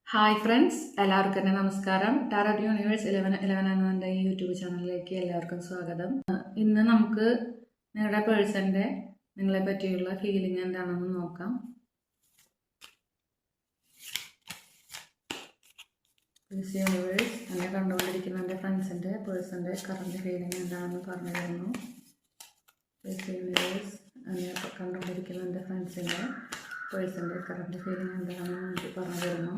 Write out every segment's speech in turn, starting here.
Hi friends, എല്ലാവർക്കും തന്നെ നമസ്കാരം. ടാരോട്ട് യൂണിവേഴ്സ് 11 എന്ന എൻ്റെ ഈ യൂട്യൂബ് ചാനലിലേക്ക് എല്ലാവർക്കും സ്വാഗതം. ഇന്ന് നമുക്ക് നിങ്ങളുടെ പേഴ്സൻ്റെ നിങ്ങളെ പറ്റിയുള്ള ഫീലിംഗ് എന്താണെന്ന് നോക്കാം. യൂണിവേഴ്സ് എന്നെ കണ്ടുകൊണ്ടിരിക്കുന്ന എൻ്റെ ഫ്രണ്ട്സിൻ്റെ പേഴ്സൻ്റെ കറണ്ട് ഫീലിംഗ് എന്താണെന്ന് പറഞ്ഞു തരുന്നു. യൂണിവേഴ്സ് എന്നെ കണ്ടുകൊണ്ടിരിക്കുന്ന എൻ്റെ ഫ്രണ്ട്സിൻ്റെ പേഴ്സൻ്റെ കറണ്ട് ഫീലിംഗ് എന്താണെന്ന് എനിക്ക് പറഞ്ഞു തരുന്നു.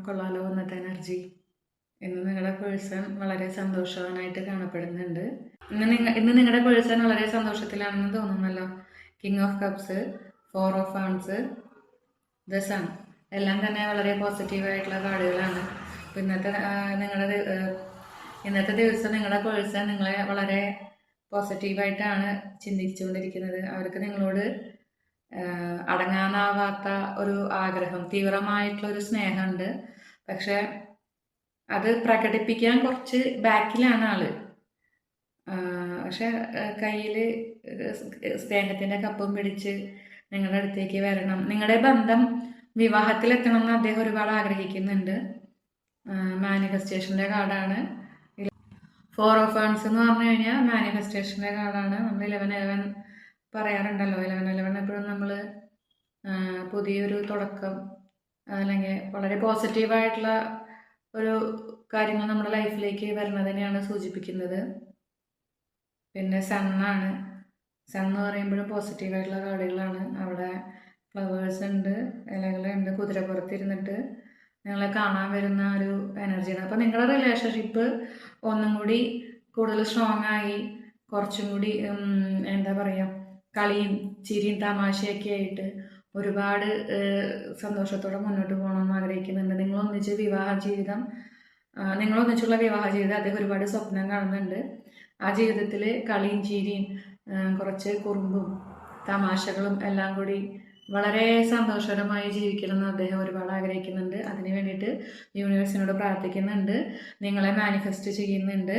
കൊള്ളാലോ വന്നിട്ട് എനർജി. ഇന്ന് നിങ്ങളുടെ പേഴ്സൺ വളരെ സന്തോഷവാനായിട്ട് കാണപ്പെടുന്നുണ്ട്. ഇന്ന് നിങ്ങളുടെ പേഴ്സൺ വളരെ സന്തോഷത്തിലാണെന്ന് തോന്നുന്നല്ലോ. King of cups, 4 of wands, the sun എല്ലാം തന്നെ വളരെ പോസിറ്റീവായിട്ടുള്ള കാർഡുകളാണ്. ഇന്നത്തെ ദിവസം നിങ്ങളുടെ പേഴ്സൺ നിങ്ങളെ വളരെ പോസിറ്റീവായിട്ടാണ് ചിന്തിച്ചുകൊണ്ടിരിക്കുന്നത്. അവർക്ക് നിങ്ങളോട് അടങ്ങാനാവാത്ത ഒരു ആഗ്രഹം, തീവ്രമായിട്ടുള്ള ഒരു സ്നേഹമുണ്ട്. പക്ഷെ അത് പ്രകടിപ്പിക്കാൻ കുറച്ച് ബാക്കിലാണ് ആള്. പക്ഷെ കയ്യിൽ സ്നേഹത്തിൻ്റെ കപ്പും പിടിച്ച് നിങ്ങളുടെ അടുത്തേക്ക് വരണം. നിങ്ങളുടെ ബന്ധം വിവാഹത്തിലെത്തണം എന്ന് അദ്ദേഹം ഒരുപാട് ആഗ്രഹിക്കുന്നുണ്ട്. മാനിഫെസ്റ്റേഷൻ്റെ കാർഡാണ് 4 ഓഫ് വാൻഡ്സ് എന്ന് പറഞ്ഞു കഴിഞ്ഞാൽ മാനിഫെസ്റ്റേഷൻ്റെ കാർഡാണ്. നമ്മൾ 11 പറയാറുണ്ടല്ലോ. 11 എപ്പോഴും നമ്മൾ പുതിയൊരു തുടക്കം അല്ലെങ്കിൽ വളരെ പോസിറ്റീവായിട്ടുള്ള ഒരു കാര്യങ്ങൾ നമ്മുടെ ലൈഫിലേക്ക് വരുന്നതിനെയാണ് സൂചിപ്പിക്കുന്നത്. പിന്നെ സണ്ണാണ്. സൺ എന്ന് പറയുമ്പോഴും പോസിറ്റീവായിട്ടുള്ള കാർഡുകളാണ്. അവിടെ ഫ്ലവേഴ്സ് ഉണ്ട്, ഇലകളുണ്ട്, കുതിരപ്പുറത്തിരുന്നിട്ട് നിങ്ങളെ കാണാൻ വരുന്ന ഒരു എനർജിയാണ്. അപ്പോൾ നിങ്ങളുടെ റിലേഷൻഷിപ്പ് ഒന്നും കൂടി കൂടുതൽ സ്ട്രോങ് ആയി, കുറച്ചും കൂടി എന്താ പറയുക, കളിയും ചിരിയും തമാശയൊക്കെ ആയിട്ട് ഒരുപാട് സന്തോഷത്തോടെ മുന്നോട്ട് പോകണമെന്ന് ആഗ്രഹിക്കുന്നുണ്ട്. നിങ്ങളൊന്നിച്ചുള്ള വിവാഹ ജീവിതം അദ്ദേഹം ഒരുപാട് സ്വപ്നം കാണുന്നുണ്ട്. ആ ജീവിതത്തിൽ കളിയും ചിരിയും കുറച്ച് കുറുമ്പും തമാശകളും എല്ലാം കൂടി വളരെ സന്തോഷകരമായി ജീവിക്കണമെന്ന് അദ്ദേഹം ഒരുപാട് ആഗ്രഹിക്കുന്നുണ്ട്. അതിന് വേണ്ടിയിട്ട് യൂണിവേഴ്സിനോട് പ്രാർത്ഥിക്കുന്നുണ്ട്, നിങ്ങളെ മാനിഫെസ്റ്റ് ചെയ്യുന്നുണ്ട്.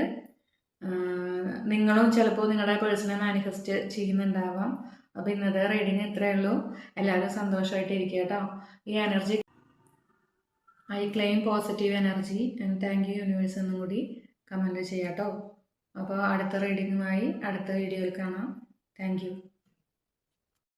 നിങ്ങളും ചിലപ്പോൾ നിങ്ങളുടെ പേഴ്സണെ മാനിഫെസ്റ്റ് ചെയ്യുന്നുണ്ടാവാം. അപ്പോൾ ഇന്നത്തെ റീഡിങ് ഇത്രയേ ഉള്ളൂ. എല്ലാവരും സന്തോഷമായിട്ട് ഇരിക്കുക കേട്ടോ. ഈ energy I claim positive energy and thank you universe എന്നും കൂടി കമൻറ്റ് ചെയ്യാം കേട്ടോ. അപ്പോൾ അടുത്ത റീഡിങ്ങുമായി അടുത്ത വീഡിയോയിൽ കാണാം. Thank you.